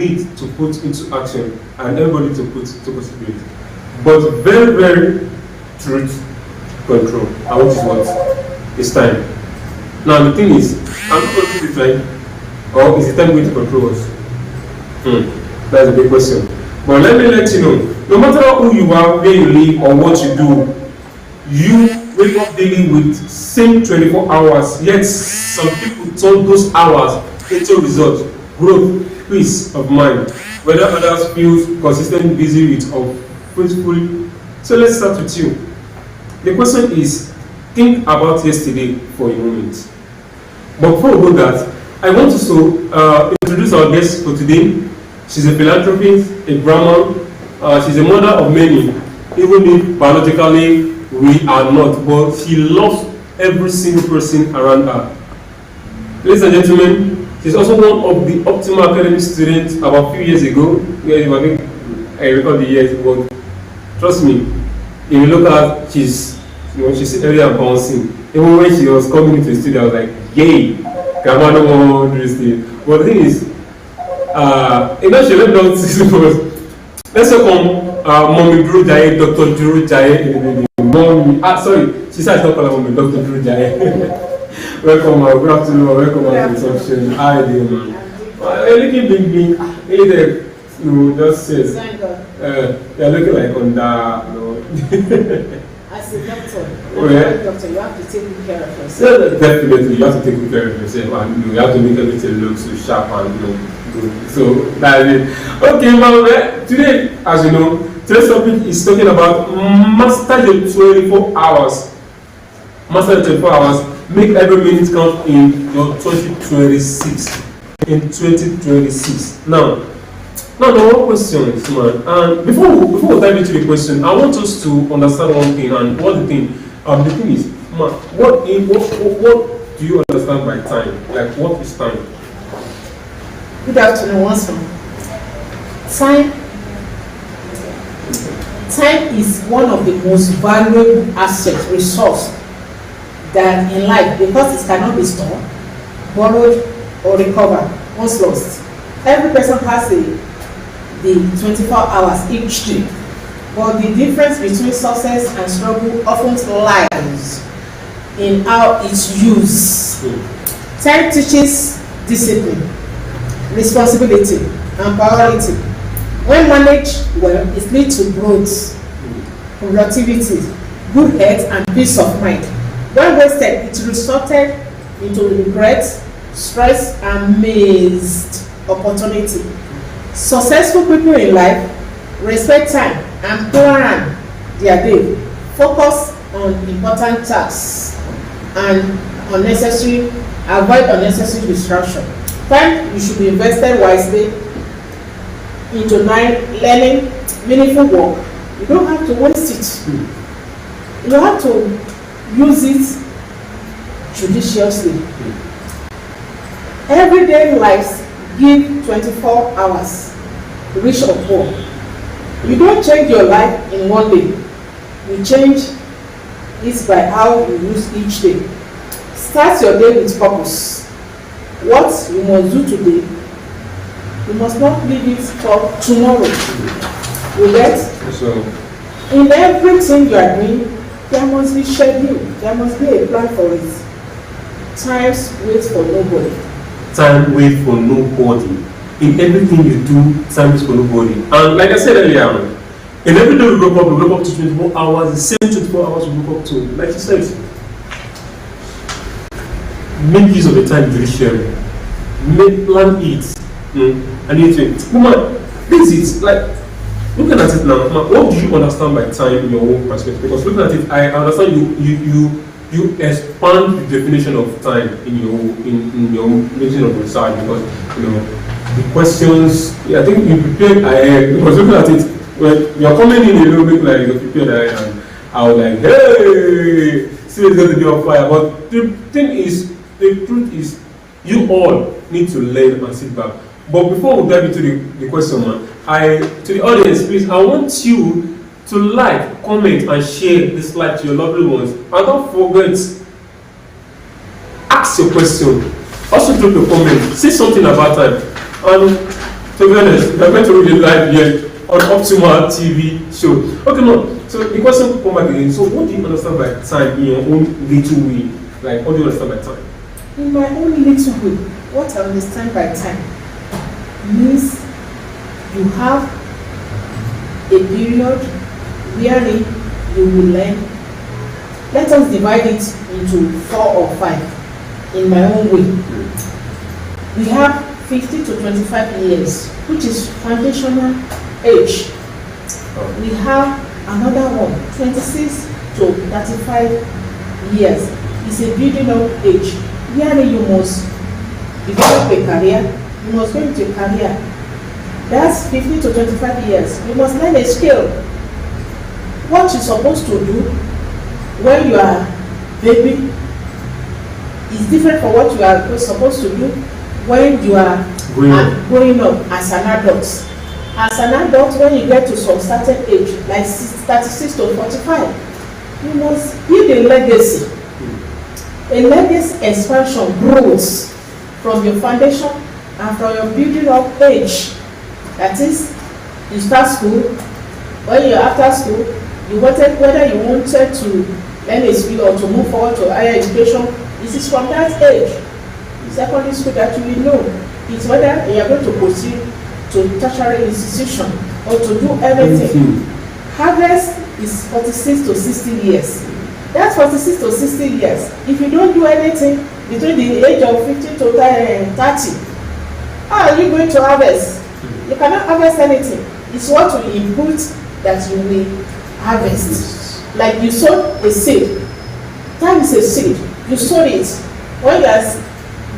need to put into action and everybody to put to possibility. But very, very truth control. And which is what? It's time. Now the thing is, I'm not going to the time, or is the time going to control us? That's a big question. But let me let you know, no matter who you are, where you live, or what you do, you wake up daily with same 24 hours, yet some people turn those hours into results, growth, peace of mind, whether others feel consistently busy with or fruitful. So let's start with you. The question is, think about yesterday for a moment. But before we do that, I want to introduce our guest for today. She's a philanthropist, a grandma, she's a mother of many, even if biologically we are not, but she loves every single person around her. Ladies and gentlemen, she's also one of the optimal academic students about a few years ago. I recall the years, but trust me, if you look at her, she's earlier and bouncing. Even when she was coming into the studio, I was like, yay, grandma don't want to do this thing. But the thing is, she went down to let's welcome Mommy Drew Jaye, Dr. Drew Jaye. She said it's not called Mommy, Dr. Drew Jaye. Welcome, good afternoon, welcome to the reception. How are you doing, man? You're looking big. Hey there, just says. You're looking like on that, As a doctor, you have to take good care of yourself. Yeah, definitely, you have to take good care of yourself, and you have to make everything look so sharp and good. So that's it. Okay, well, today, as you know, today's topic is talking about master your 24 hours. Master your 24 hours. Make every minute count in your 2026. In 2026. Now the one question is, man, and before we dive into the question, I want us to understand one thing, and what the thing is, man, what do you understand by time? Like, what is time? Good afternoon, once more. Time is one of the most valuable assets, resource that in life, because it cannot be stored, borrowed, or recovered once lost. Every person has the 24 hours each day, but the difference between success and struggle often lies in how it's used. Time teaches discipline, responsibility, and priority. When managed well, it leads to growth, productivity, good health, and peace of mind. When wasted, it resulted into regret, stress, and missed opportunity. Successful people in life respect time and plan their day, focus on important tasks, and avoid unnecessary distraction. Time you should be invested wisely into learning meaningful work. You don't have to waste it. You have to use it judiciously. Everyday lives give 24 hours, rich or poor. You don't change your life in one day. You change it by how you use each day. Start your day with purpose. What you must do today, you must not leave it for tomorrow. You get? So, in everything you are doing, there must be schedule. There must be a plan for it. Time waits for nobody. Time waits for nobody. In everything you do, time is for nobody. And like I said earlier, in every day we wake up to 24 hours, the same 24 hours we wake up to. Like you said, make use of the time judiciary. Plan it. And you think, woman, this is like, looking at it now, what do you understand by time in your own perspective? Because looking at it, I understand you expand the definition of time in your making of research, because the questions, I think you prepared ahead, because looking at it, when you're coming in, you look like you're prepared ahead, and I was like, hey, see it's going to be on fire. But the truth is, you all need to learn and sit back. But before we dive into the question, to the audience, please, I want you to like, comment, and share this live to your lovely ones. And don't forget, ask your question. Also drop a comment. Say something about time. And To be honest, we are going to read it live here on Optimal TV show. Okay, no. So the question come back again. So what do you understand by time in your own little way? Like, what do you understand by time? In my own little way, what I understand by time means you have a period wherein you will learn. Let us divide it into 4 or 5 in my own way. We have 50 to 25 years, which is foundational age. We have another one, 26 to 35 years. It's a building up age. Where you must develop a career, you must go into a career. That's 50 to 25 years. You must learn a skill. What you're supposed to do when you are baby is different from what you are supposed to do when you are growing up as an adult. As an adult, when you get to some certain age, like 36 to 45, you must build a legacy. A legacy expansion grows from your foundation and from your building up age. That is, you start school. When you're after school, you wanted whether you wanted to learn a skill or to move forward to higher education. This is from that age. Secondary school that you will know. It's whether you are going to proceed to tertiary institution or to do everything. Harvest is 46 to 60 years. That's 46 to 60 years. If you don't do anything between the age of 50 to 30, how are you going to harvest? You cannot harvest anything. It's what you input that you will harvest. Like you sow a seed. Time is a seed. You sow it. When you are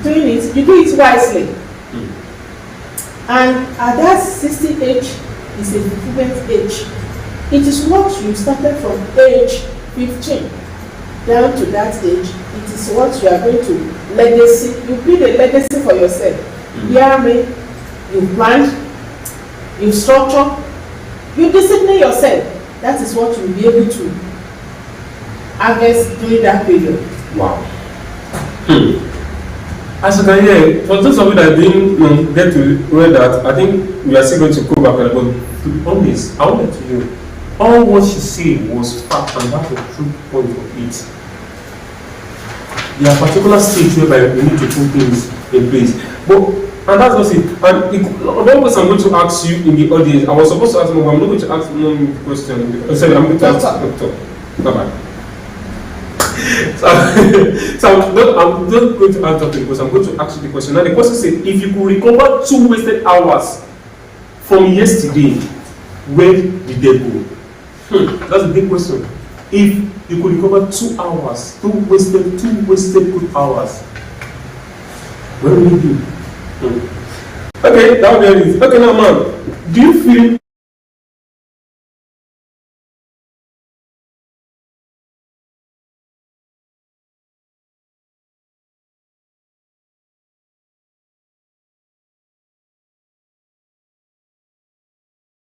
doing it, you do it wisely. And at that 60 age is a fulfillment age. It is what you started from age 15 down to that age. It is what you are going to legacy. You build a legacy for yourself. Hear me? You plan, you structure, you discipline yourself. That is what you will be able to harvest during that period. Wow. As you can hear, for those of you that didn't get to read that, I think we are still going to go back. But to be honest, I wanted to know all what she said was fact, and that's the true point of it. There are particular stages whereby we need to put things in place. And that's not it. And one question I'm going to ask you in the audience, I was supposed to ask Mom, I'm not going to ask Mom the question. Sorry, I'm going to ask Doctor. Bye-bye. So I'm not going to answer the question. I'm going to ask you the question. Now the question says, if you could recover 2 wasted hours from yesterday, where did they go? That's a big question. If you could recover 2 hours, 2 wasted good hours, where will you be? Okay, that will be it. Okay, now, man, do you feel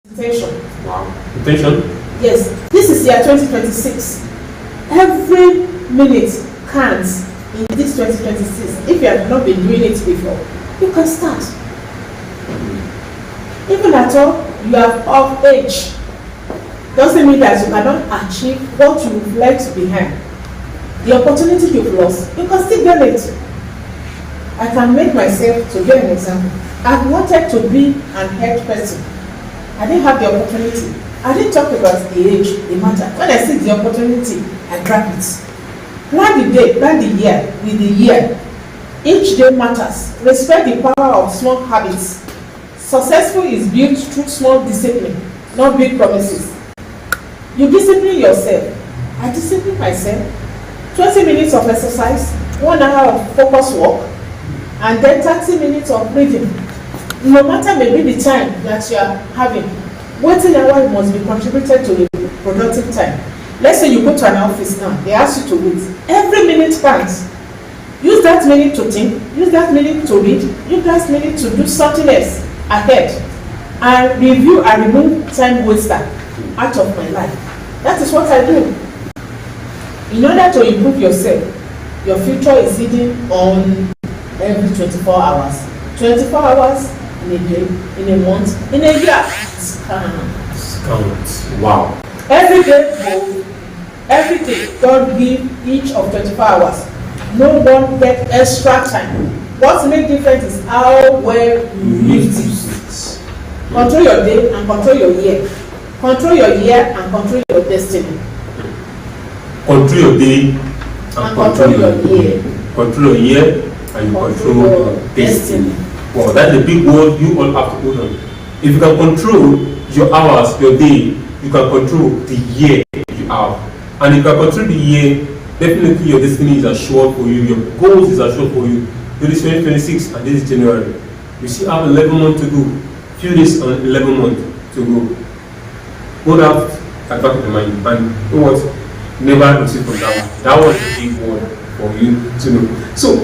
Intention. wow? Intention? Yes, this is year 2026. Every minute counts in this 2026. If you have not been doing it before, you can start. Even at all, you are of age. Doesn't mean that you cannot achieve what you've left behind. The opportunity you've lost, you can still get it. I can make myself, to give an example, I wanted to be an health person. I didn't have the opportunity. I didn't talk about the age, the matter. When I see the opportunity, I grab it. Plan the day, plan the year with the year. Each day matters. Respect the power of small habits. Successful is built through small discipline, not big promises. You discipline yourself. I discipline myself. 20 minutes of exercise, 1 hour of focus work, and then 30 minutes of reading. No matter maybe the time that you are having, waiting hour must be contributed to the productive time. Let's say you go to an office now, they ask you to wait. Every minute counts. Use that minute to think, use that minute to read, use that minute to do something else ahead, and review and remove time waster out of my life. That is what I do. In order to improve yourself, your future is hidden on every 24 hours. 24 hours in a day, in a month, in a year. Count. Wow. Every day, God give each of 24 hours. No one get extra time. What makes difference is how well you use it. Control your day and control your year. Control your year and control your destiny. Control your day and control your year. Control your year and you control your destiny. Wow, that's a big word you all have to hold on. If you can control your hours, your day, you can control the year you have. And if you can control the year, definitely your destiny is assured for you, your goals is assured for you. This is 2026 and this is January. You still have 11 months to go. Few days and 11 months to go. Hold out at the back of the mind and you know what? Never receive from that one. That was a big word for you to know. So,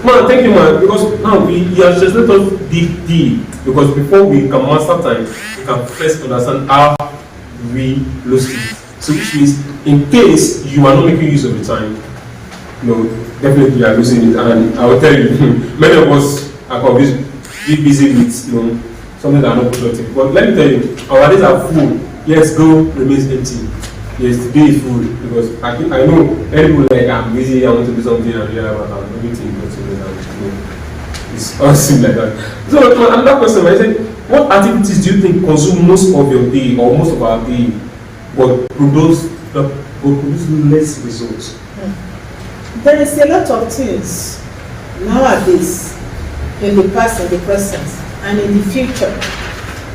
man, thank you, man, because now we have just let us dig deep. Because before we can master time, we can first understand how we lose it. So, which means in case you are not making use of the time, definitely you are losing it. And I will tell you, many of us are confused, be busy with something that are not productive. But let me tell you, our days are full. Yes, goal remains empty. Yes, the day is full because I know everyone like I'm busy, I want to do something and realize I'm everything it's all seems like that. So another question, I said, what activities do you think consume most of your day or most of our day but produce less results? There is a lot of things nowadays, in the past, in the present, and in the future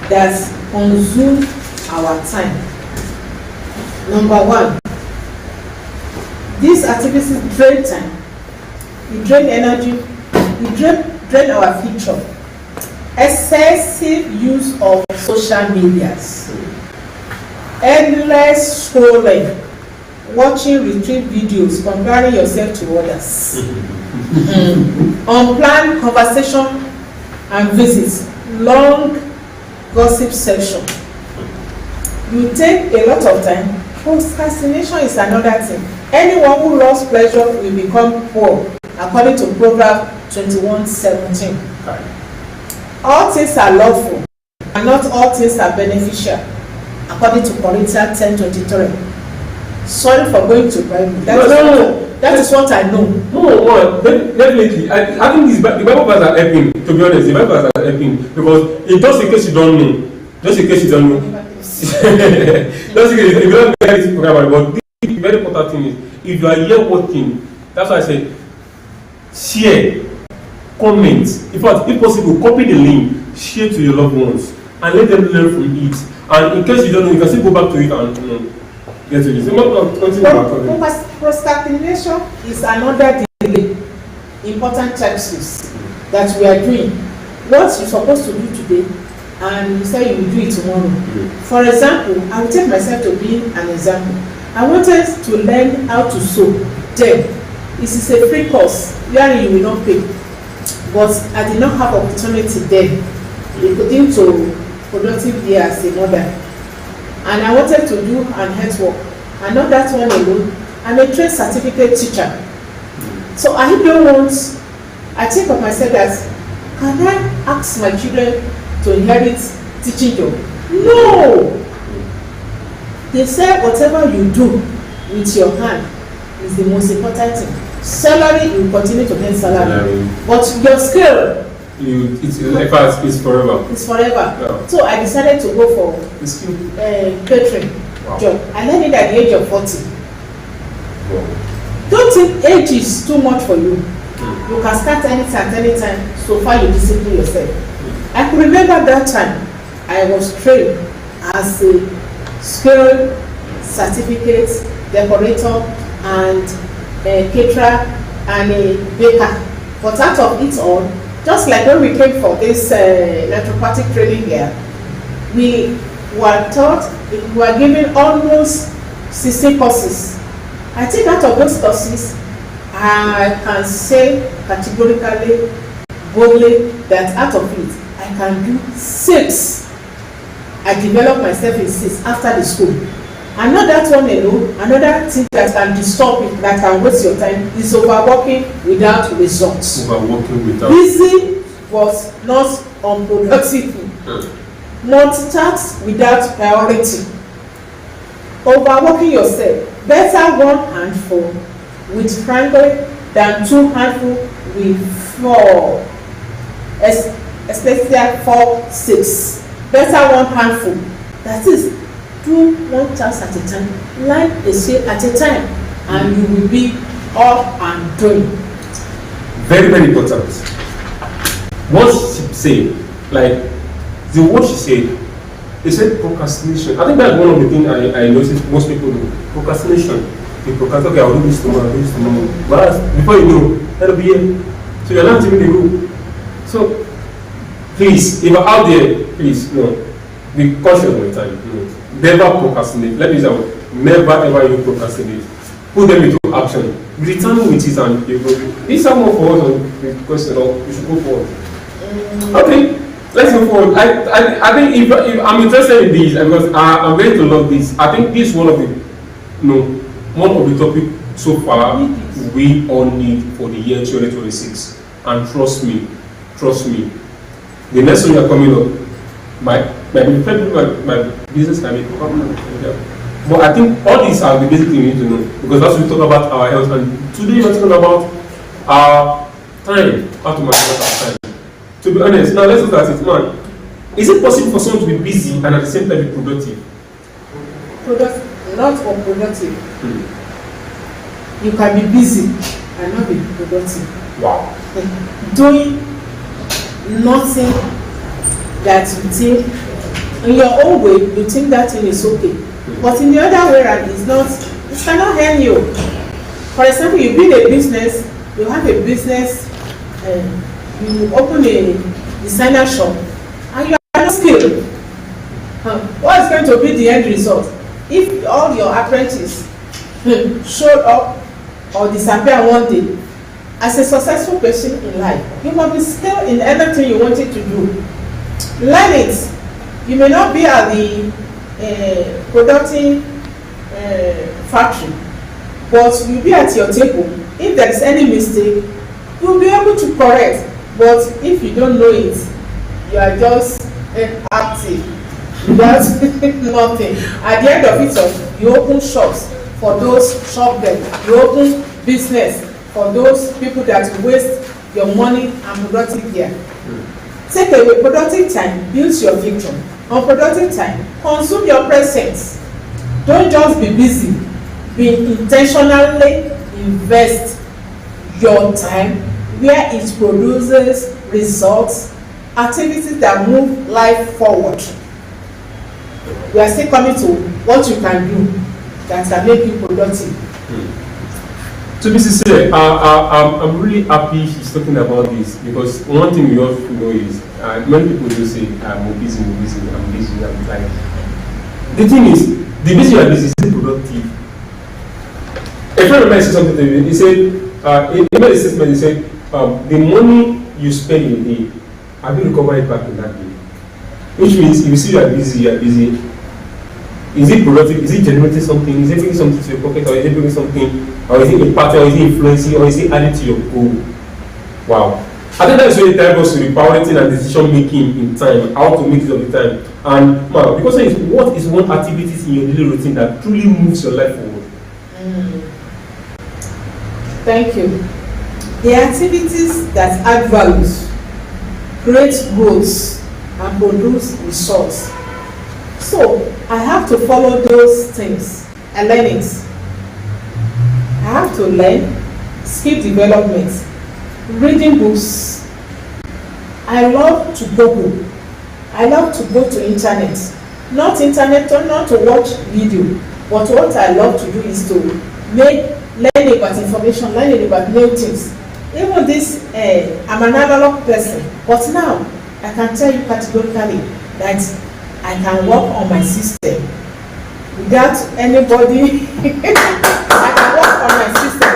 that consume our time. Number one, these activities drain time, it drain energy, it drain our future. Excessive use of social medias, endless scrolling, watching retrieve videos, comparing yourself to others, unplanned conversation and visits, long gossip session. You take a lot of time. Procrastination is another thing. Anyone who loves pleasure will become poor, according to Proverbs 21:17. All things are lawful, and not all things are beneficial, according to Corinthians 10:23. Sorry for going to Bible. That is what I know. No, definitely. I think the Bible verse are helping. To be honest, the Bible verse are helping because just in case you don't know, just in case you don't know. Just in case if you don't get this program, but the very important thing is if you are here working, that's why I said share, comment. In fact, if possible, copy the link, share to your loved ones, and let them learn from it. And in case you don't know, you can still go back to it and get to it. Procrastination is another delay. Important taxes that we are doing. What you're supposed to do today, and you say you will do it tomorrow. For example, I will take myself to be an example. I wanted to learn how to sew. Then, this is a free course where you will not pay. But I did not have opportunity then. According to productive year as a mother. And I wanted to do an health work. And not that one alone. I'm a trained certificate teacher. So I don't want, I think of myself as, can I ask my children to inherit teaching job? No! They say whatever you do with your hand is the most important thing. Salary, you continue to earn salary. But your skill, it's forever. It's forever. Yeah. So I decided to go for catering job. I learned it at the age of 40. Wow. Don't think age is too much for you. You can start anytime, so far you discipline yourself. I can remember that time I was trained as a skilled certificate decorator and a caterer and a baker. But out of it all, just like when we came for this naturopathic training here, we were taught, we were given almost 60 courses. I think out of those courses, I can say categorically, boldly, that out of it, I can do 6. I developed myself in 6 after the school. And not that one alone, another thing that can disturb it, that can waste your time, is overworking without results. Overworking without. Busy was not unproductively. Multitask without priority. Overworking yourself. Better one handful with friendly than two handful with four. Especially 4, 6. Better one handful. That is, do one task at a time. Learn a skill at a time, and you will be up and doing. Very, very important. What she said, like the word she said, they said procrastination. I think that's one of the things I noticed most people do. Procrastination. They procrastinate, okay, I'll do this tomorrow, I'll do this tomorrow. But before you know, that'll be it. So you're not even the go. So please, if you're out there, please, no, be cautious of your time. No. Never procrastinate. Let me say, never ever you procrastinate. Put them into action. Be determined with it, and you go. This is more for us on the question, or we should go forward. Okay, let's go forward. I think if I'm interested in this, because I'm going to love this. I think this is one of the topic so far we all need for the year 2026. And trust me, the next one you're coming up, my business can be coming up. But I think all these are the basic things you need to know, because that's what we talk about our health, and today we're talking about our time, how to manage our time. To be honest, now let's look at it, man. Is it possible for someone to be busy and at the same time be productive? Not unproductive. You can be busy and not be productive. Wow. Doing nothing that you think, in your own way, you think that thing is okay. But in the other way around, it's not, it cannot help you. For example, you build a business, you have a business, you open a designer shop, and you are not skilled. What is going to be the end result? If all your apprentices showed up or disappear one day, as a successful person in life, you must be skilled in everything you wanted to do. Learn it. You may not be at the productive factory, but you'll be at your table. If there is any mistake, you'll be able to correct. But if you don't know it, you are just active without nothing. At the end of it all, you open shops for those shop them. You open business for those people that waste your money and productive year. Take away productive time, build your future. Unproductive time, consume your presence. Don't just be busy. Be intentionally invest your time where it produces results, activities that move life forward. We are still coming to what you can do that can make you productive. To be sincere, I'm really happy she's talking about this, because one thing we all know is many people do say, I'm busy, I'm like. The thing is, the busy you are busy is productive. A friend of mine said something to me. He said, he made a statement. He said, the money you spend in a day, have you recovered it back in that day? Which means, if you see you are busy. Is it productive? Is it generating something? Is it bringing something to your pocket, or is it bringing something, or is it impacting, or is it influencing, or is it adding to your goal? Wow. I think that's really time us to be priority and decision making in time, how to make use of the time. And man, because it's what is one activities in your daily routine that truly moves your life forward? Thank you. The activities that add values, create growth, and produce results. So I have to follow those things and learn it. I have to learn skill development, reading books. I love to Google. I love to go to internet. Not to watch video, but what I love to do is to learn about information, learn about new things. Even this, I'm an analog person, but now I can tell you categorically that I can work on my system without anybody. I can work on my system.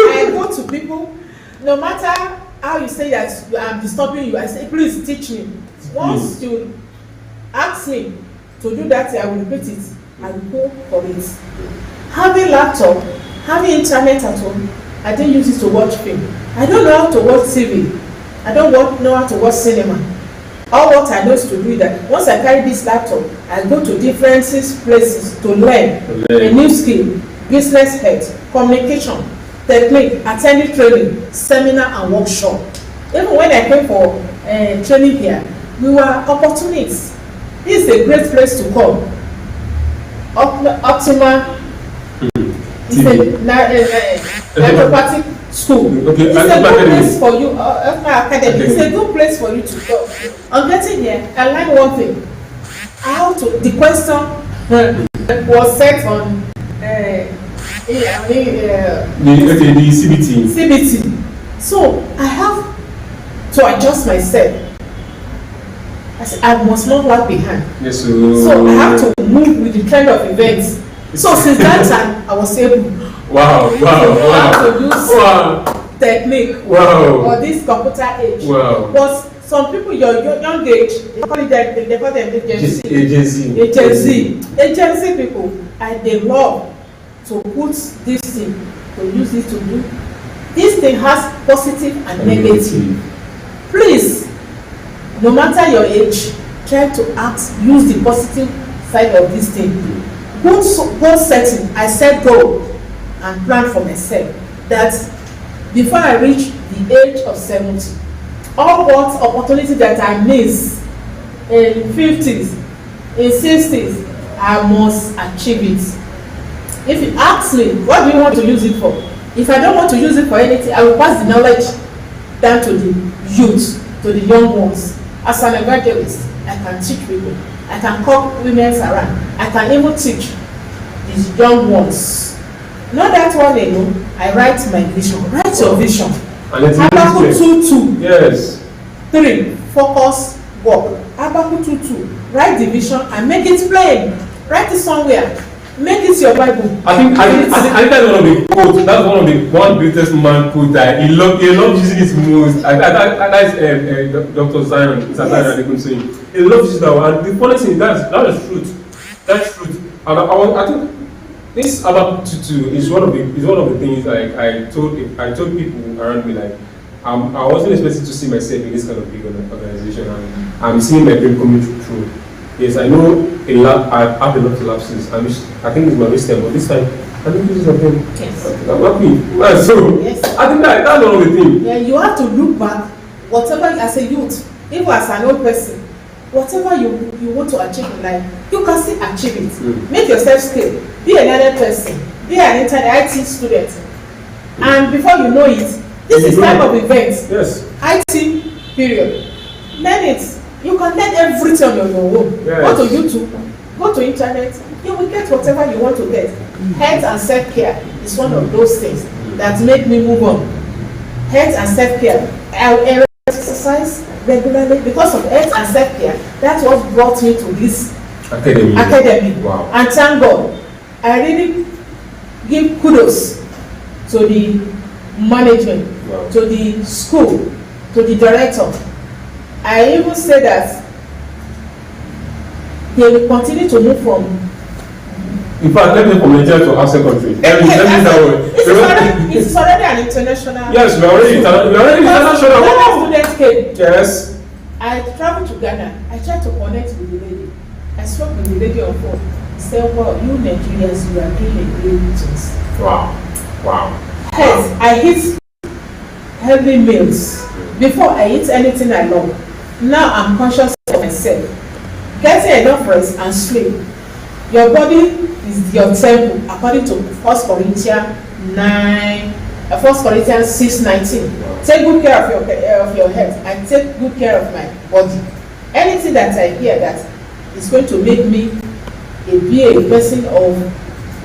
I go to people, no matter how you say that I'm disturbing you, I say, please teach me. Once you ask me to do that, I will repeat it. I will go for it. Having laptop, having internet at home, I didn't use it to watch film. I don't know how to watch TV. I don't know how to watch cinema. All what I know is to do is that once I carry this laptop, I go to different places to learn a new skill, business health, communication, technique, attending training, seminar and workshop. Even when I came for training here, we were opportunities. This is a great place to come. Optima is a naturopathic school. Okay. It's a good place for you. Academy. It's a good place for you to go. On getting here, I learned one thing. The question was set on the CBT. So I have to adjust myself. I must not lag behind. Yes, so I have to move with the trend of events. So since that time, I was able to use technique or this computer age. But some people, your young age, they call them agency people, and they love to put this thing, to use it to do. This thing has positive and negative. Please, no matter your age, try to use the positive side of this thing. Goal setting, I set goal and plan for myself that before I reach the age of 70, all what opportunity that I miss in 50s, in 60s, I must achieve it. If you ask me, what do you want to use it for? If I don't want to use it for anything, I will pass the knowledge down to the youth, to the young ones. As an evangelist, I can teach people. I can call women around. I can even teach these young ones. Not that one alone. I write my vision. Write your vision. Habakkuk 2:2. Yes. 3. Focus, work. Habakkuk 2:2. Write the vision and make it plain. Write it somewhere. Make it your Bible. I think that's one of the quotes. That's one greatest man quote that he loved using it most. That's Dr. Zion. It's Zion they could say. He loves using that one. And the funny thing that is truth. That's truth. And I think this about tutu is one of the things like I told people around me, like I wasn't expecting to see myself in this kind of big organization, and I'm seeing my dream coming true. Yes, I know I have a lot of lapses. I think it's my wisdom, but this time I think this is something. Yes. I'm happy. So yes. I think that's one of the things. Yeah, you have to look back. Whatever as a youth, even as an old person, whatever you want to achieve in life, you can still achieve it. Make yourself skilled. Be another person. Be an internet IT student. And before you know it, this is time of events. Yes. IT period. Learn it. You can learn everything on your own. Yes. Go to YouTube, go to internet, you will get whatever you want to get. Health and self-care is one of those things that make me move on. Health and self-care. I exercise regularly because of health and self-care. That's what brought me to this academy. Wow. And thank God, I really give kudos to the management, to the school, to the director. I even say that they will continue to move from. In fact, let me from Nigeria to outside country. Let me that way. It's already an international. Yes, we are already international. When students came, yes. I traveled to Ghana. I tried to connect with the lady. I spoke with the lady on phone. She said, "Well, you Nigerians, you are doing a great things." Wow. Yes, I eat heavy meals. Before I eat anything I love. Now I'm conscious of myself. Getting enough rest and sleep. Your body is your temple, according to 1 Corinthians 6:19. Take good care of your health. I take good care of my body. Anything that I hear that is going to make me be a person of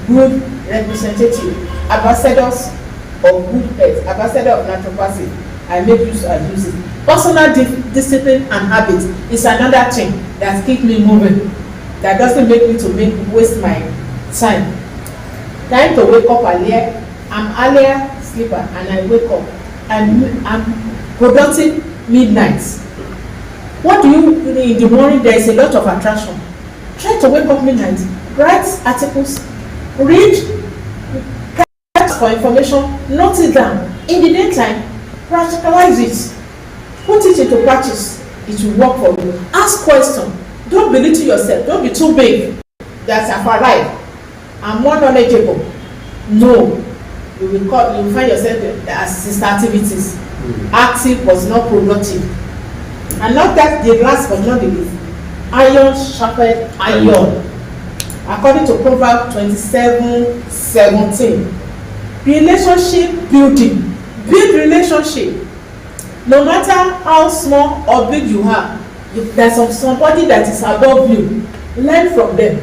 good representative, ambassadors of good health, ambassador of naturopathy, I make use and use it. Personal discipline and habit is another thing that keeps me moving. That doesn't make me to waste my time. Time to wake up earlier. I'm earlier sleeper and I wake up. I'm productive midnight. What do you do in the morning? There is a lot of attraction. Try to wake up midnight. Write articles. Read. For information. Note it down. In the daytime, practicalize it. Put it into practice. It will work for you. Ask questions. Don't belittle yourself. Don't be too big that I've arrived. I'm more knowledgeable. No. You will find yourself as sister activities. Active but not productive. And not that the last but not the least. Iron sharpened iron. According to Proverbs 27:17. Relationship building. Build relationship. No matter how small or big you are, if there's somebody that is above you, learn from them.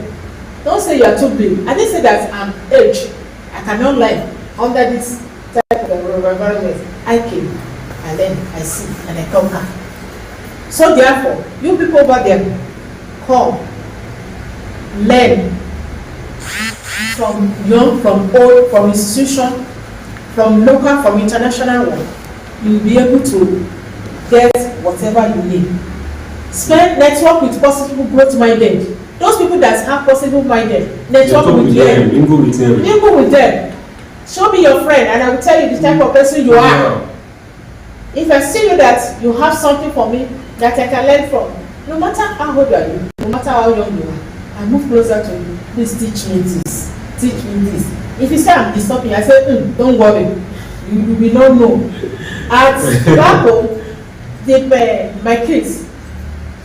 Don't say you are too big. I didn't say that I'm aged. I cannot learn under this type of environment. I came, and then I see, and I conquer. So therefore, you people over there, come, learn from young, from old, from institution, from local, from international one. You'll be able to get whatever you need. Network with possible growth minded. Those people that have possible minded, network with them. Mingle with them. Mingle with them. Show me your friend, and I will tell you the type of person you are. If I see you that you have something for me that I can learn from, no matter how old are you, no matter how young you are, I move closer to you. Please teach me this. Teach me this. If you say I'm disturbing, I say, don't worry. You will not know. At back home, my kids,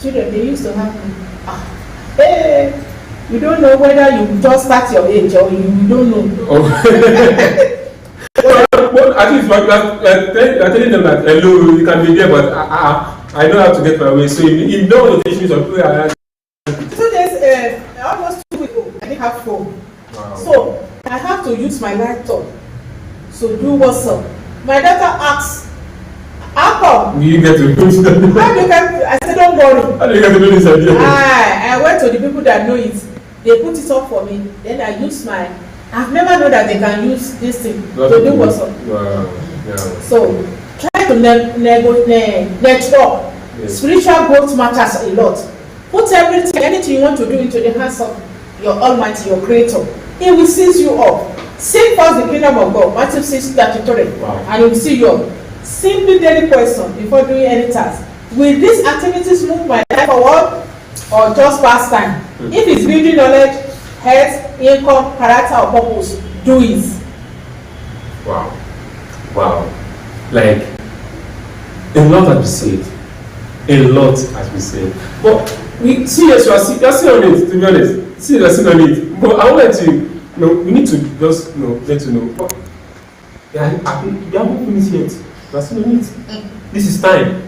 children, they used to have me. Hey, you don't know whether you just start your age or you don't know. Oh. Well, at least you're telling them that hello, you can be there, but I know how to get my way. So you know the issues of where I am. 2 days, almost 2 weeks ago, I didn't have phone. Wow. So I have to use my laptop. So do WhatsApp. My daughter asks, how come? You get to do this. I said, don't worry. How do you get to do this idea? I went to the people that know it. They put it up for me. Then I use I've never known that they can use this thing to do WhatsApp. Wow. Yeah. So try to network. Yes. Spiritual growth matters a lot. Put anything you want to do into the hands of your Almighty, your Creator. He will seize you up. Seek first the kingdom of God, Matthew 6:33, wow. And he will see you up. Simply daily question before doing any task. Will these activities move my life forward or just pass time? If it's building knowledge, health, income, character, or purpose, do it. Wow. Wow. Like, a lot has been said. A lot has been said. But we serious, you're still on it, to be honest. Serious, you're still on it. But I want to, we need to just let you know. But you haven't finished yet. You're still on it. This is time.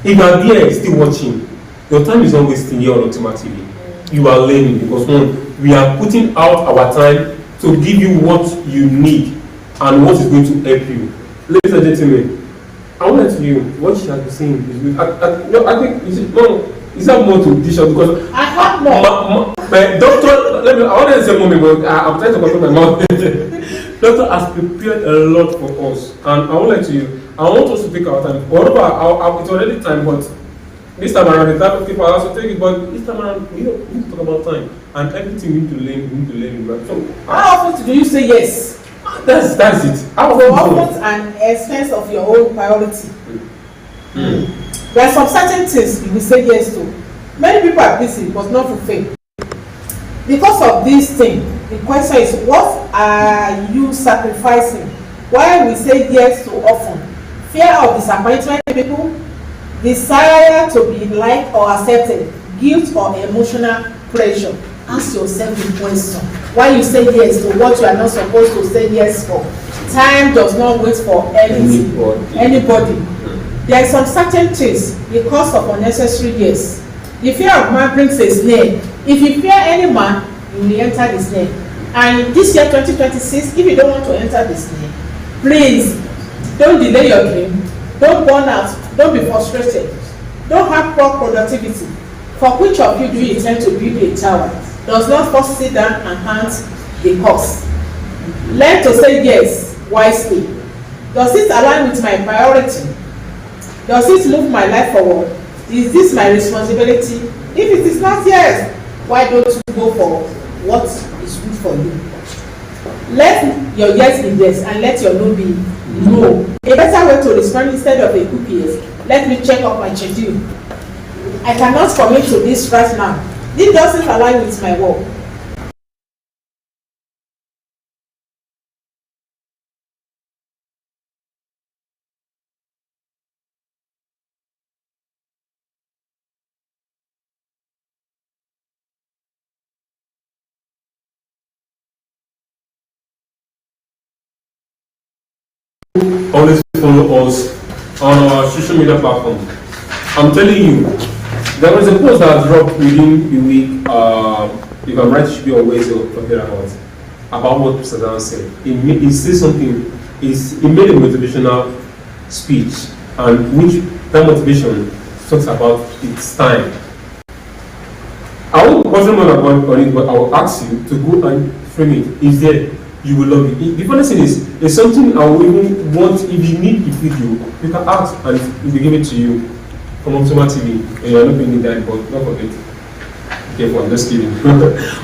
If you are there still watching, your time is not wasting here on Ultima TV. You are learning because we are putting out our time to give you what you need and what is going to help you. Ladies and gentlemen, I want to tell you what she has been saying is good. I think is that more to dish out because I have more. My doctor, I want to say more, but I'm trying to control my mouth. Doctor has prepared a lot for us, and I want to I want us to take our time. Whatever, it's already time, but this time around, the type of people also take it. But this time around, we need to talk about time and everything we need to learn. So, how often do you say yes? That's it. How often and expense of your own priority. There are some certain things you will say yes to. Many people are busy but not fulfilled. Because of this thing, the question is, what are you sacrificing? Why we say yes so often? Fear of disappointment people, desire to be liked or accepted, guilt or emotional pressure. Ask yourself the question. Why you say yes to what you are not supposed to say yes for? Time does not wait for anybody. There are some certain things because of unnecessary yes. The fear of man brings a snare. If you fear any man, you will enter the snare. And this year 2026, if you don't want to enter the snare, please don't delay your dream. Don't burn out. Don't be frustrated. Don't have poor productivity. For which of you do you intend to build a tower? Does not first sit down and count the cost. Learn to say yes wisely. Does it align with my priority? Does it move my life forward? Is this my responsibility? If it is not yes, why don't you go for what is good for you? Let your yes be yes and let your no be no. A better way to respond instead of a quick yes let me check up my schedule. I cannot commit to this right now. This doesn't align with my work. Always follow us on our social media platforms. I'm telling you, there was a post that dropped within the week. If I'm right, it should be always talking about what Mr. Dan said. He said something. He made a motivational speech, and which that motivation talks about its time. I won't question more about on it, but I will ask you to go and frame it. Is there? You will love it. The funny thing is, it's something I will even want. If you need the video, you can ask and it will give it to you from Optima TV. And you're not paying that, but don't forget. Okay, I'm just kidding.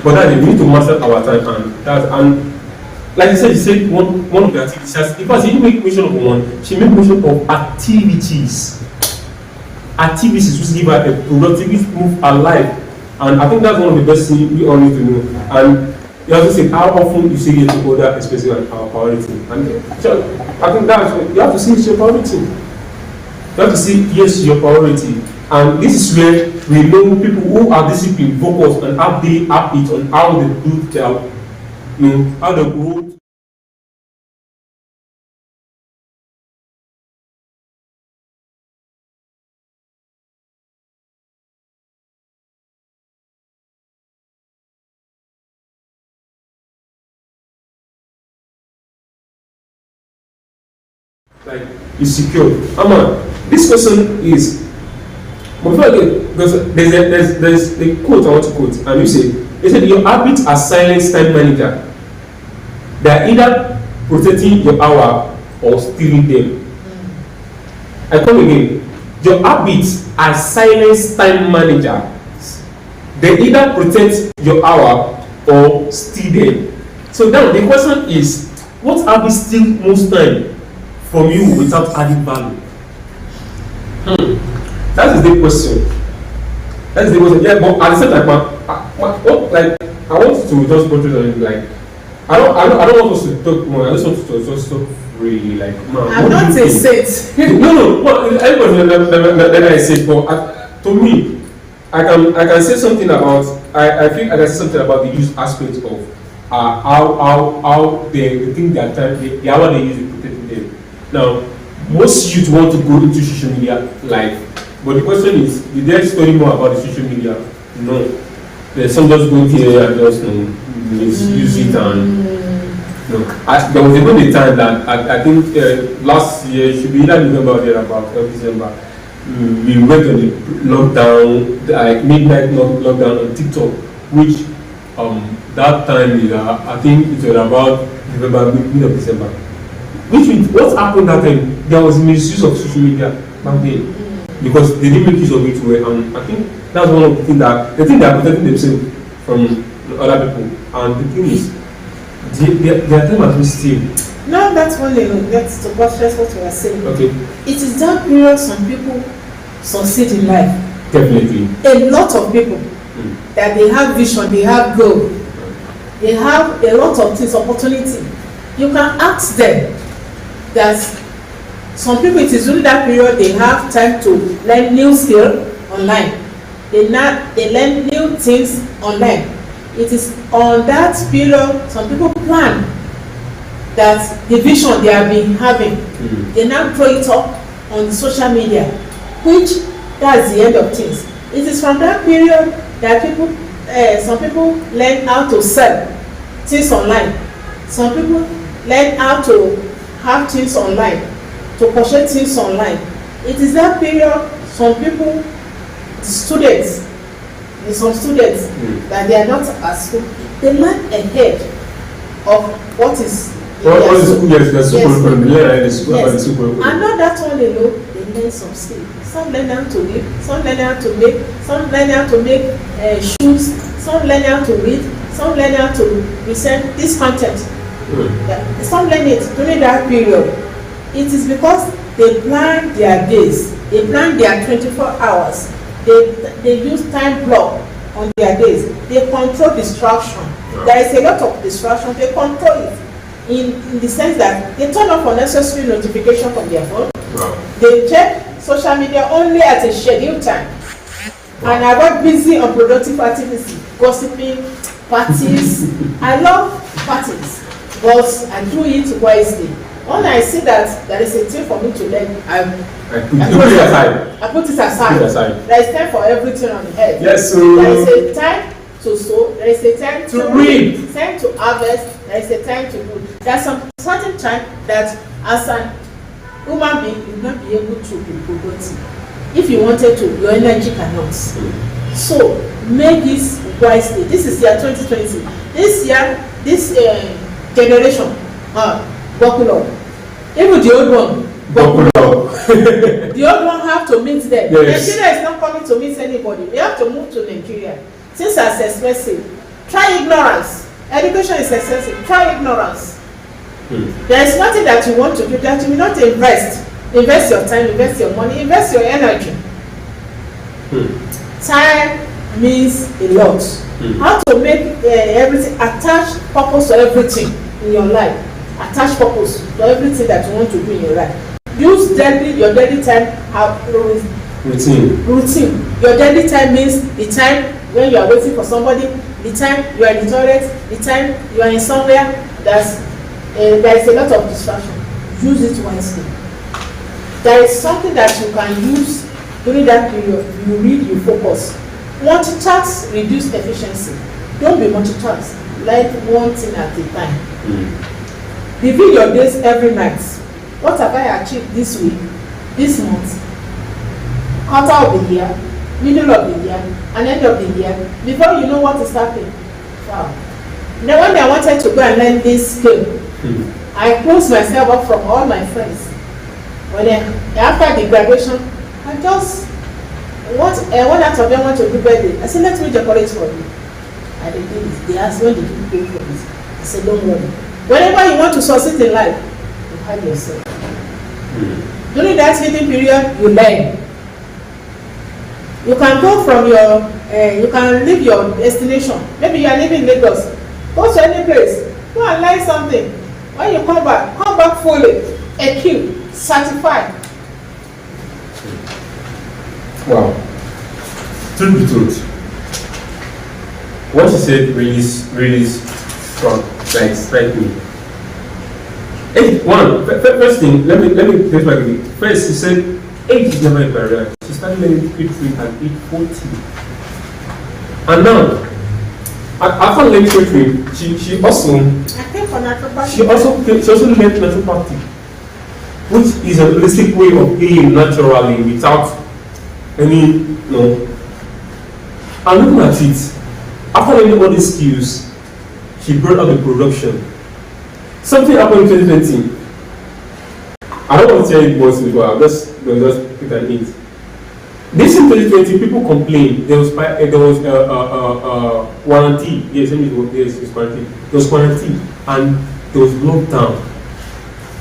But that we need to master our time, and like you said one of the activities. Because he didn't make mention of one, she made mention of activities. Activities which give her a productivity move her life, and I think that's one of the best things we all need to know. And you also say how often you say yes to other expressing our priority. And I think that's you have to see it's your priority. You have to see yes to your priority. And this is where we know people who are disciplined, focused, and how they have it on how they do their, how they grow. Like is secure. This question is, but before I get, because there's a quote I want to quote, and you say, they said your habits are silent time manager. They are either protecting your hour or stealing them. I come again. Your habits are silent time manager. They either protect your hour or steal them. So now the question is, what habits steal most time from you without adding value? That is the question. That is the question. Yeah, but at the same time, I want to just put it on like I don't want us to talk more. I just want to just talk really like. I'm not a saint. No. Well, everybody then I say, but to me, I can say something about. I think I can say something about the use aspect of how they think that time the hour they use to protect them. Now, most youth want to go into social media live, but the question is, did they study more about the social media? No. There's some just go here and just misuse it and there was even a time that I think last year, it should be either November or thereabout, or December, we went on the lockdown, like midnight lockdown on TikTok, which that time is I think it was about November, mid of December. Which means what happened that time? There was misuse of social media back then because they didn't make use of it well, and I think that's one of the things that they think they are protecting themselves from other people. And the thing is, their time has been still. No, that's one thing. That's to buttress what we are saying. Okay. It is that period some people succeed in life. Definitely. A lot of people that they have vision, they have goal, they have a lot of things, opportunity. You can ask them that some people, it is during that period they have time to learn new skill online. They learn new things online. It is on that period some people plan that the vision they have been having, they now throw it up on social media, which that's the end of things. It is from that period that people, some people learn how to sell things online. Some people learn how to have things online, to purchase things online. It is that period some people, students, some students that they are not at school, they learn ahead of what is and not that one alone, they learn some skill. Some learn how to read, some learn how to make, some learn how to make shoes, some learn how to read, some learn how to this content. Some learn it during that period. It is because they plan their days, they plan their 24 hours, they use time block on their days, they control distraction. There is a lot of distraction, they control it in the sense that they turn off unnecessary notification from their phone. They check social media only at a scheduled time and avoid busy unproductive activities, gossiping, parties. I love parties, but I do it wisely. When I see that there is a thing for me to learn, I put it aside. There is time for everything on the head. Yes, so there is a time to sow, there is a time to reap, time to harvest, there is a time to do. There is some certain time that as an human being you will not be able to be productive. If you wanted to, your energy cannot. So make this wisely. This is year 2020. This year, this generation, buckle up. Even the old one, buckle up. The old one have to meet them. Yes. Nigeria is not coming to meet anybody. We have to move to Nigeria. Things are expensive. Try ignorance. Education is expensive. Try ignorance. There is nothing that you want to do that you will not invest. Invest your time, invest your money, invest your energy. Time means a lot. How to make everything, attach purpose to everything in your life. Attach purpose to everything that you want to do in your life. Use your daily time routine. Your daily time means the time when you are waiting for somebody, the time you are in the toilet, the time you are in somewhere. There is a lot of distraction. Use it wisely. There is something that you can use during that period. You read, you focus. Multitask reduce efficiency. Don't be multitask. Like one thing at a time. Review your days every night. What have I achieved this week, this month, quarter of the year, middle of the year, and end of the year? Before you know what is happening. Wow. Now when I wanted to go and learn this skill, I closed myself up from all my friends. When after the graduation, I just one out of them want to do birthday. I said, let me decorate for you. And they did it. They asked, when did you pay for this? I said, don't worry. Whenever you want to succeed in life, you hide yourself. During that hidden period, you learn. You can go from you can leave your destination. Maybe you are living in Lagos. Go to any place. Go and learn something. When you come back fully, equipped, certified. Wow. Truth be told, what you said really strong, like strike me. Hey, first thing, let me get back again. First, he said age is never a barrier. She started learning poetry at age 40. And now, after learning poetry, she also learned naturopathy, which is a holistic way of healing naturally without any, And looking at it, after learning all these skills, she brought out the production. Something happened in 2020. I don't want to tell you more before. I'll just pick an hint. This in 2020, people complained. There was warranty. Yes, it was quarantine. There was quarantine, and there was lockdown.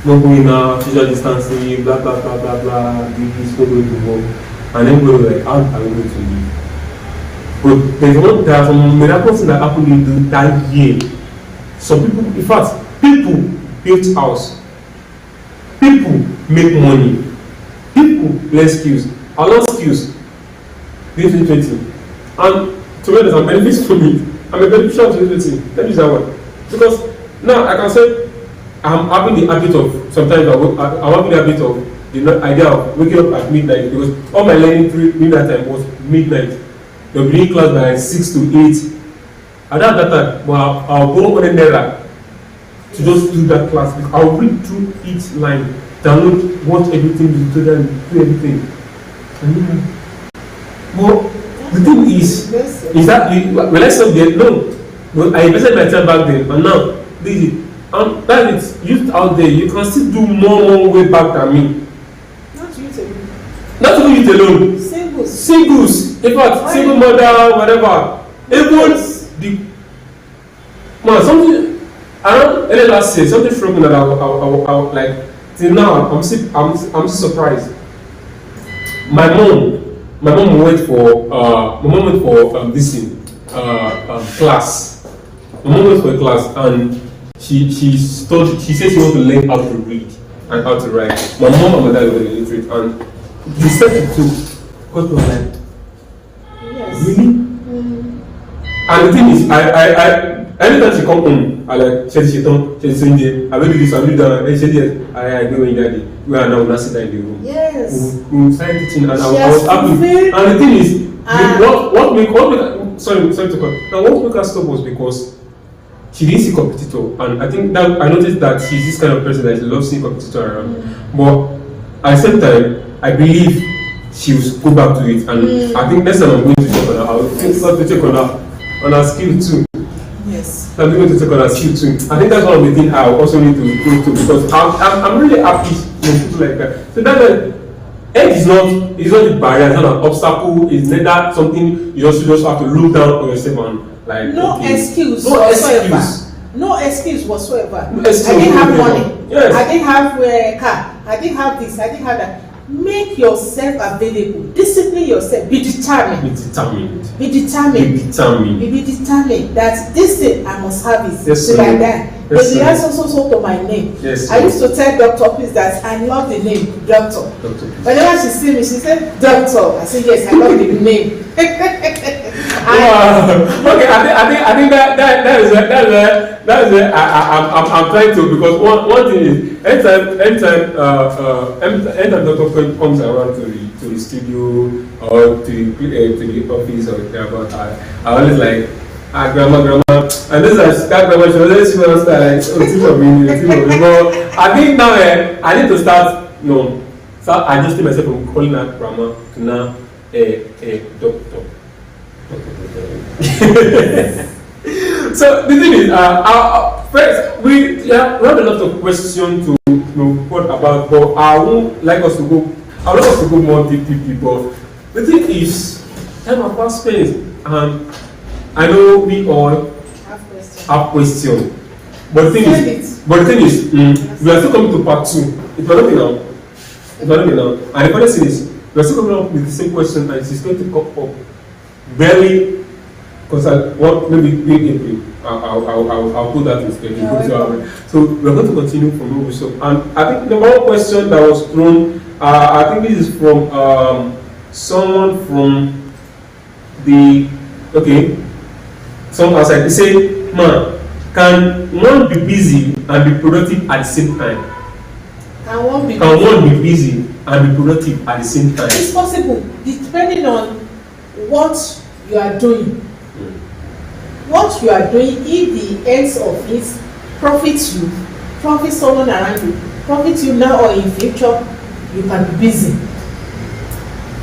No going out, social distancing, blah blah blah blah blah. This not going to work, and then we were like, how are we going to live? But there are some miraculous things that happened in that year. Some people, in fact, people built house. People make money. People learn skills. I learned skills. This 2020. And to be honest, I'm benefits from it. I'm a beneficial to 2020. Let me use that one. Because now I can say I'm having the habit of, sometimes I'm having the habit of the idea of waking up at midnight, because all my learning during that time was midnight. They'll be in class by 6 to 8. At that time, well, I'll go on naira to just do that class. I'll read through each line, download, watch everything, do everything. Well, the thing is that when I saw there, no, I invested my time back then, and now that is used out there. You can still do more way back than me. Not you alone. Not even you alone. Singles. In fact, single mother, whatever. Even something around early last year, something struck me that I like till now, I'm still surprised. My mom went for this thing, class. My mom went for a class and she said she wants to learn how to read and how to write. My mom and my dad were illiterate, and the step she took, God was like, Yes. really? And the thing is, I anytime she come home, I like she don't I will do this, I will do that, and she did. I go in daddy. We are now sit down in the room. Yes. We started teaching, and I Yes, was happy. very- And the thing is, what make sorry to cut. Now what make her stop was because she didn't see competitor, and I think that I noticed that she's this kind of person that she loves seeing competitor around. But at the same time, I believe she will go back to it, and I think next time I'm going to check on her, I will start to check on her skill too. Yes. I'm going to check on her skill too. I think that's one of the things I also need to go to, because I'm really happy when people like that. So that age is not a barrier, it's not an obstacle, it's neither something you just have to look down on yourself and like No excuse no whatsoever. excuse. No excuse whatsoever. No excuse I didn't have whatsoever. money. Yes. I didn't have a car. I didn't have this. I didn't have that. Make yourself available. Discipline yourself. Be determined. Be determined. Be determined. Be determined. Be determined that this thing I must have it Yes, till I sir. die. Yes, Maybe sir. that's also to my name. Yes, I sir. used to tell Dr. Peace that I love the name Doctor. Doctor. Whenever she see me, she said Doctor. I said yes, I love the name. Okay, I think that is where I'm trying to, because one thing is anytime Dr. comes around to the studio or to the office or whatever, I always like, grandma, and this is that grandma, she always start like, teach of me, but I think now I need to start adjusting myself from calling her grandma to now doctor. So the thing is, first we have a lot of questions to what about, but I would like us to go more deeply. But the thing is, time about space, and I know we all have questions. But the thing is, we are still coming to part 2. It will not be now. And the funny thing is, we are still coming up with the same question, and it's going to come up barely. Because maybe I'll put that in schedule. So we're going to continue from where we stop. And I think the one question that was thrown, I think this is from someone from someone outside. They say, man, can one be busy and be productive at the same time? Can one be busy and be productive at the same time? It's possible, depending on what you are doing. What you are doing, if the ends of it profits you, profit someone around you, profit you now or in future, you can be busy.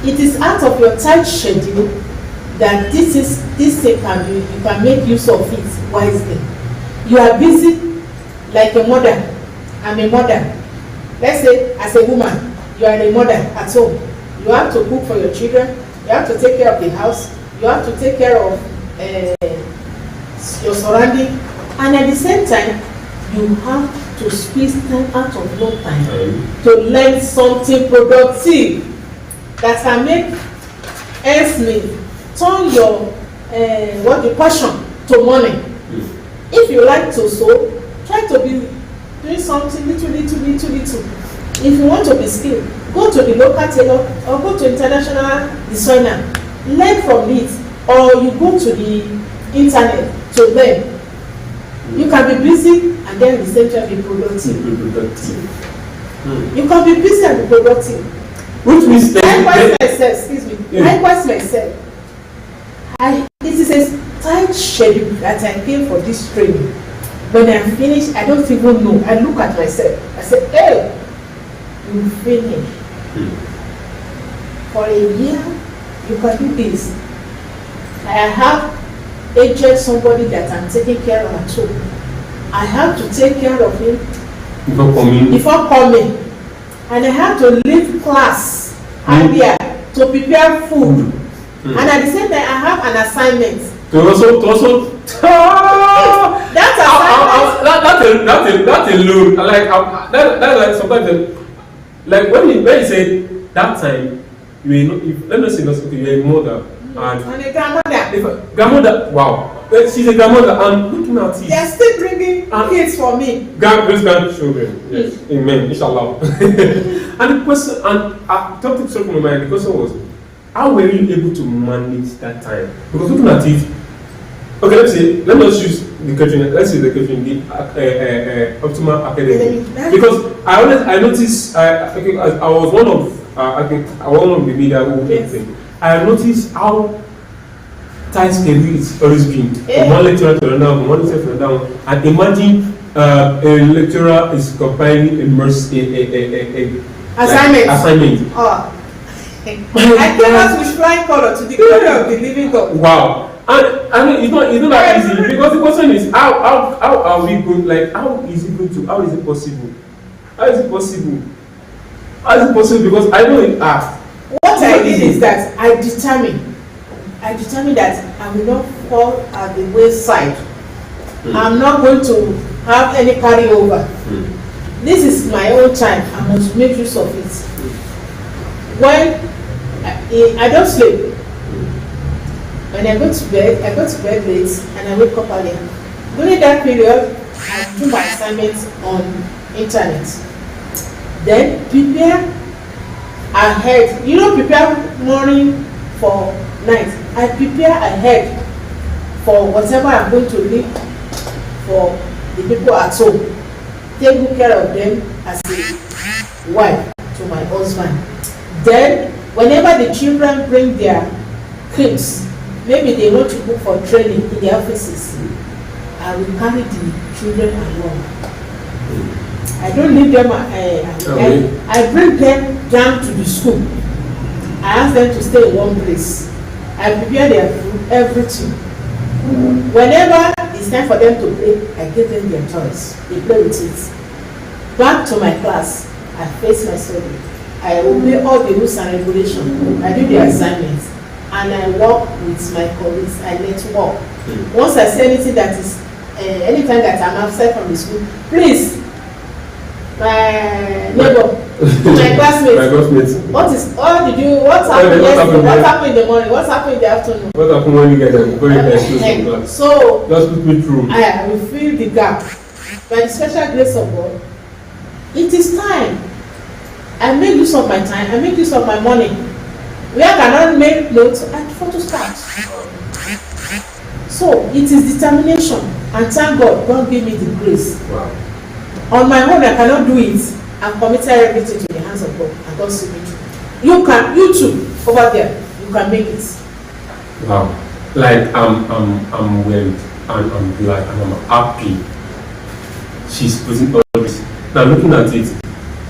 It is out of your tight schedule that this thing can be, you can make use of it wisely. You are busy like a mother. I'm a mother. Let's say as a woman, you are a mother at home. You have to cook for your children, you have to take care of the house, you have to take care of your surrounding, and at the same time you have to squeeze time out of your time to learn something productive that can make ends meet, turn your passion to money. If you like to sew, try to be doing something little. If you want to be skilled, go to the local tailor or go to international designer, learn from it, or you go to the internet to learn. You can be busy and then at the same time be productive. You can be busy and be productive. Which means Likewise myself. It is a tight schedule that I came for this training. When I'm finished, I don't even know. I look at myself. I say, hey, you finished. For a year, you can do this. I have agent somebody that I'm taking care of at home. I have to take care of him before coming. And I have to leave class earlier to prepare food. And at the same time, I have an assignment. To also That alone, like that like sometimes like when you say that time you know if let me say that's okay, you're a mother and a grandmother. If a grandmother, wow, she's a grandmother and looking at it. They're still bringing kids for me. Grandchildren, yes, amen, inshallah. And the question, and I talked to something in my mind. The question was, how were you able to manage that time? Because looking at it, okay, let me just use the catering. Let's say the catering, the optimal academy. Because I noticed I was one of I think one of the media who thing. I noticed how tight schedule it's always been from one lecturer to another, from one lecturer to another. And imagine a lecturer is compiling a assignment. Oh. I came out with flying color to the glory of the living God. Wow. And I mean, it's not that easy, because the question is how are we going, like how is it possible? How is it possible? Because I know it asked. What I did is that I determined that I will not fall at the wayside. I'm not going to have any carryover. This is my own time. I must make use of it. When I don't sleep. When I go to bed late and I wake up early. During that period, I do my assignments on internet. Then prepare ahead. You don't prepare morning for night. I prepare ahead for whatever I'm going to leave for the people at home. Take good care of them as a wife to my husband. Then, whenever the children bring their kids, maybe they want to go for training in their offices, I will carry the children along. I don't leave them. I bring them down to the school. I ask them to stay in one place. I prepare their food, everything. Whenever it's time for them to play, I give them their toys. They play with it. Back to my class, I face my study. I obey all the rules and regulations. I do the assignments. And I work with my colleagues. I network. Once I say anything that is, anytime that I'm upset from the school, please, my neighbor, my classmates. What happened yesterday? What happened in the morning? What happened in the afternoon? What happened when you guys are going to class? So just put me through. I will fill the gap. By the special grace of God, it is time. I make use of my time. I make use of my money. Where I cannot make notes, I prefer to start. So it is determination, and thank God, God gave me the grace. Wow. On my own, I cannot do it. I'm committed everything to the hands of God, and God see me through. You too, over there, you can make it. Wow. Like I'm well, and I'm glad, and I'm happy. She's putting all this. Now looking at it,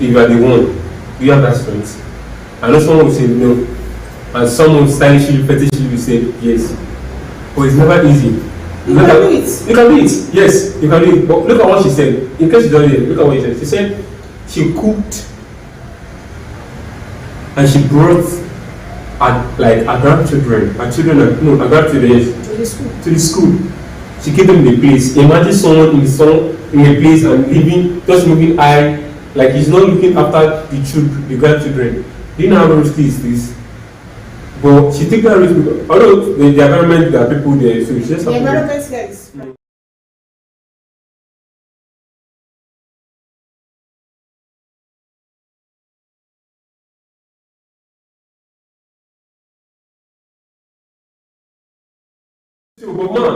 if you are the one, you have that strength. I know someone will say no, and someone stylishly, fetishly will say yes. But it's never easy. You can do it. You can do it. Yes, you can do it. But look at what she said. In case you don't hear, look at what she said. She said she cooked and she brought her grandchildren, her grandchildren, yes, to the school. She gave them the place. Imagine someone in a place and living, just moving eye, like he's not looking after the grandchildren. Do you know how risky is this? But she took that risk because although the environment, there are people there, so she just the environment here is But man,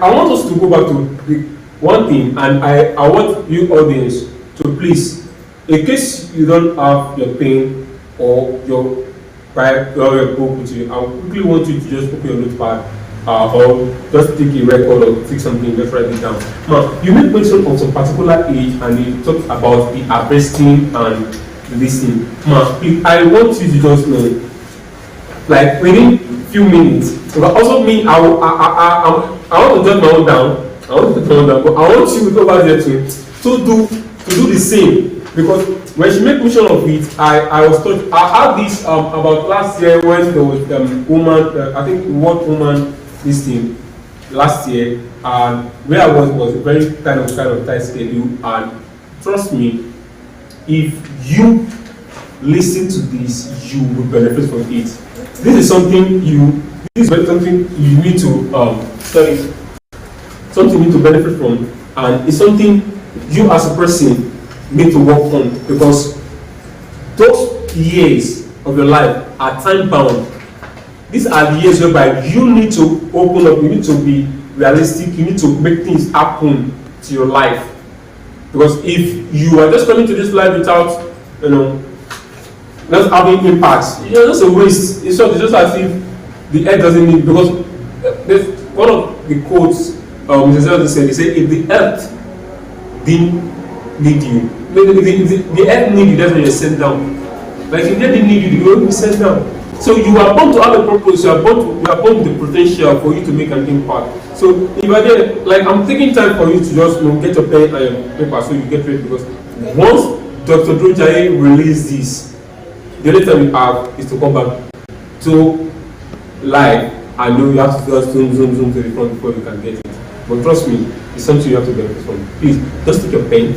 I want us to go back to the one thing, and I want you audience to please, in case you don't have your pen or your book with you, I quickly want you to just open your notepad or just take a record or take something, just write it down. Now, you made mention of some particular age and you talked about the harvesting and listening. Now, I want you to just know, like within few minutes, but also me, I want to jot my own down. But I want you to go back there to do the same, because when she made mention of it, I was taught. I had this about last year when there was woman, I think what woman this thing, last year, and where I was a very kind of tight schedule. And trust me, if you listen to this, you will benefit from it. This is something you need to study, something you need to benefit from, and it's something you as a person need to work on, because those years of your life are time bound. These are the years whereby you need to open up, you need to be realistic, you need to make things happen to your life. Because if you are just coming to this life without, not having impacts, you're just a waste. It's just as if the earth doesn't need, because there's one of the quotes Mr. Zelda said, he said, if the earth didn't need you, the earth need you, that's when you're sent down. Like if they didn't need you, you won't be sent down. So you are born to have a purpose, you are born with the potential for you to make an impact. So if you are there, like I'm taking time for you to just get your pen and your paper so you get ready, because once Dr. Drojaye releases this, the only time you have is to come back to live. I know you have to just zoom to the front before you can get it. But trust me, it's something you have to benefit from. Please, just take your pen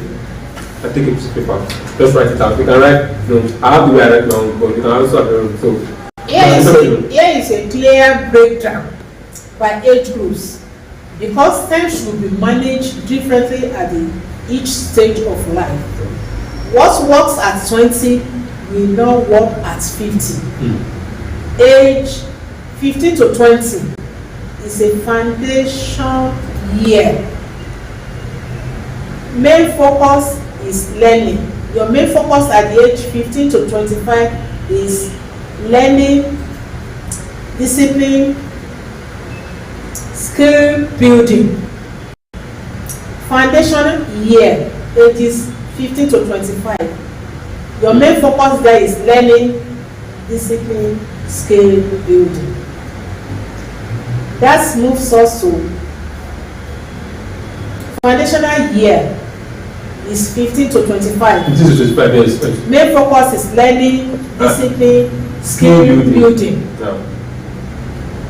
and take a piece of paper. Just write it out. You can write, I have the way I write now, but you can also have your own. So, here is a clear breakdown by age groups, because time should be managed differently at each stage of life. What works at 20 will not work at 50. Age 15 to 20 is a foundation year. Main focus is learning. Your main focus at the age 15 to 25 is learning, discipline, skill building. Foundation year, ages 15 to 25. Your main focus there is learning, discipline, skill building. That moves us to foundational year is 15 to 25. 15 to 25, yes. Main focus is learning, discipline, skill building. Yeah.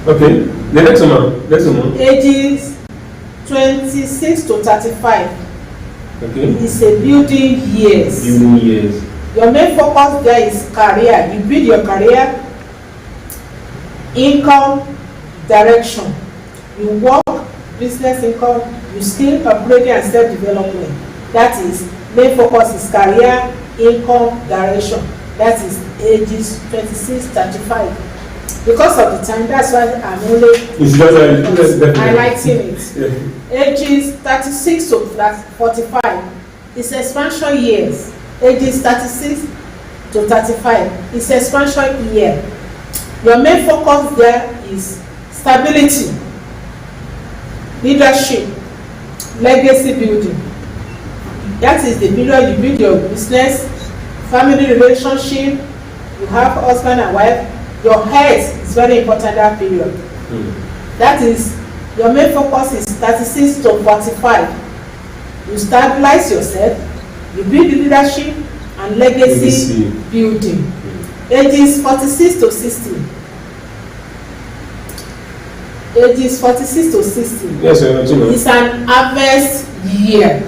Okay, the next one. Ages 26 to 35. Okay. Is a building years. Your main focus there is career. You build your career, income, direction. You work, business income, you skill upgrading and self-development. That is, main focus is career, income, direction. That is ages 26, 35. Because of the time, that's why I'm only highlighting it. Yeah. Ages 36 to 45 is expansion years. Ages 36 to 35 is expansion year. Your main focus there is stability, leadership, legacy building. That is the period you build your business, family relationship, you have husband and wife. Your health is very important that period. That is, your main focus is 36 to 45. You stabilize yourself, you build leadership and legacy building. Ages 46 to 60. Ages 46 to 60. Yes, it's an harvest year.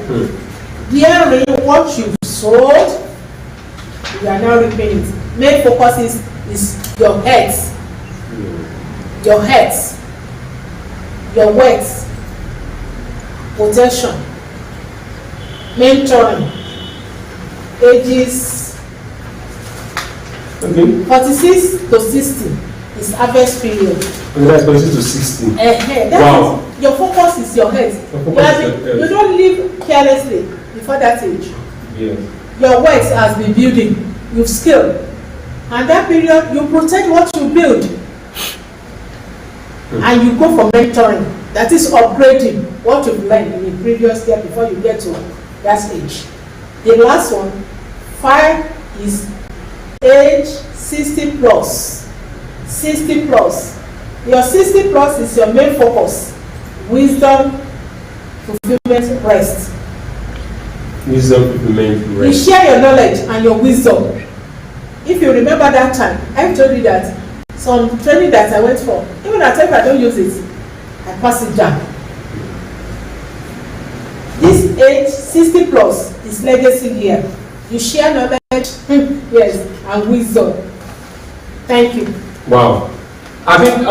Hearing what you've sowed, you are now reaping it. Main focus is your health, your wealth, protection, mentoring. Ages 46 to 60 is harvest period. And that's 46 to 60. Wow. Your focus is your health. You don't live carelessly before that age. Yes. Your wealth has been building, you've skilled. And that period, you protect what you build. And you go for mentoring. That is upgrading what you've learned in the previous year before you get to that age. The last one, 5 is age 60 plus. 60 plus. Your 60 plus is your main focus. Wisdom, fulfillment, rest. Wisdom, fulfillment, rest. You share your knowledge and your wisdom. If you remember that time, I told you that some training that I went for, even at times I don't use it, I pass it down. age 60 plus is legacy year. You share knowledge, yes, and wisdom. Thank you. Wow. I think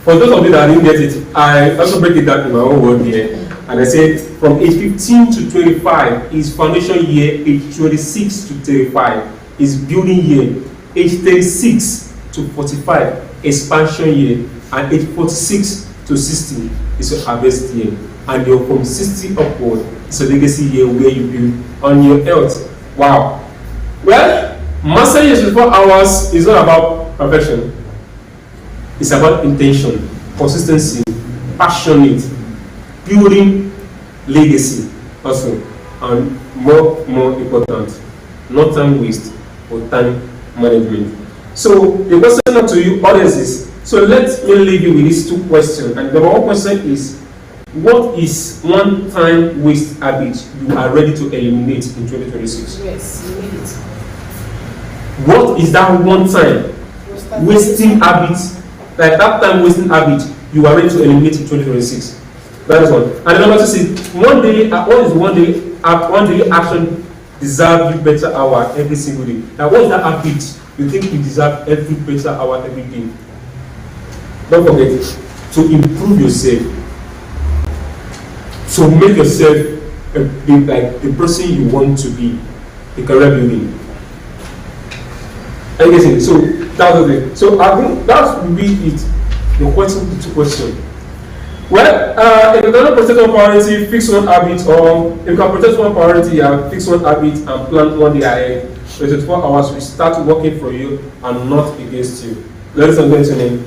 for those of you that didn't get it, I also break it down in my own word here. And I said from age 15 to 25 is foundation year, age 26 to 35 is building year, age 36 to 45 expansion year, and age 46 to 60 is a harvest year. And you're from 60 upward, it's a legacy year where you build on your health. Wow. Well, master years 24 hours is not about perfection. It's about intention, consistency, passionate, building legacy also, and more important, not time waste or time management. So the question up to you audience is, so let me leave you with these two questions. And the one question is, what is one time waste habit you are ready to eliminate in 2026? Yes, you need it. What is that one time wasting habit, like that time wasting habit you are ready to eliminate in 2026? That is one. And number two is, what is one daily action deserve you better hour every single day? Now, what is that habit you think you deserve every better hour every day? Don't forget to improve yourself, to make yourself like the person you want to be, the career building. Are you getting it? So that's the thing. So I think that would be it. The question, the two questions. Well, if you cannot protect one priority, fix one habit, or if you can protect one priority and fix one habit and plan one day ahead, 24 hours will start working for you and not against you. Ladies and gentlemen,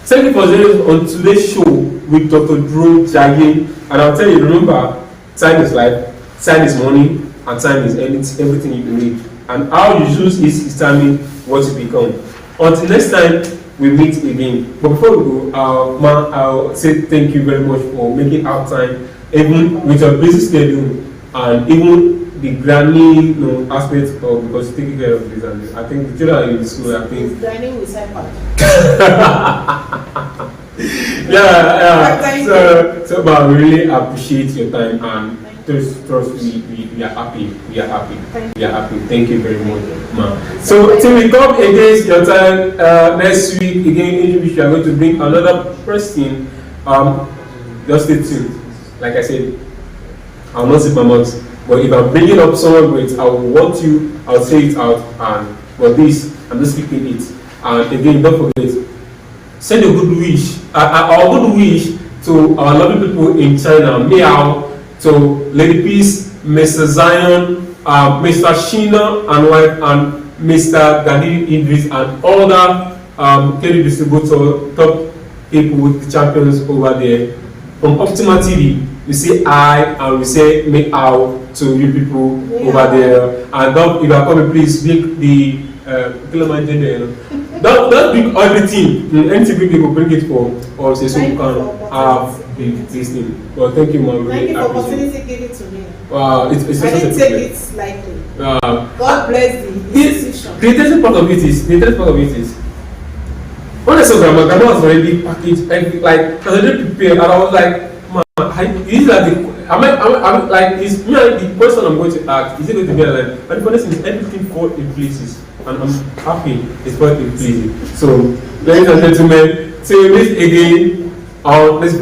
thank you for joining on today's show with Dr. Drew Jaye. And I'll tell you, remember, time is life, time is money, and time is everything you need. And how you use is determine what you become. Until next time, we meet again. But before we go, I'll say thank you very much for making out time, even with your busy schedule, and even the granny aspect of, because taking care of this and this. I think the children are in school, I think. It's granny with iPad. yeah. So but we really appreciate your time, and trust me, we are happy. We are happy. We are happy. Thank you very much, ma'am. So till we come against your time next week again, in which we are going to bring another person. Just stay tuned. Like I said, I'll not zip my mouth, but if I'm bringing up someone great, I'll say it out. And for this, I'm just speaking it. And again, don't forget, send a good wish, our good wish to our lovely people in China, Miao, to Lady Peace, Mr. Zion, Mr. Sheena and wife, and Mr. Gandhi Idris, and all that Kelly distributor, top people with the champions over there. From Optima TV, we say I and we say me out to you people over there. And don't, if you are coming, please make the don't bring everything. Anything people bring it for, or say so you can have this thing. Well, thank you, ma'am. Thank you for opportunity to give it to me. Wow, it's I didn't take it lightly. God bless the institution. The interesting part of it is when I saw grandma was already packaged, like I was already prepared, and I was like, man, is that the I'm like, is me the question I'm going to ask, is it going to be like, but the funny thing is everything falls in places, and I'm happy it's falling in places. So, ladies and gentlemen, see you meet again on this Friday.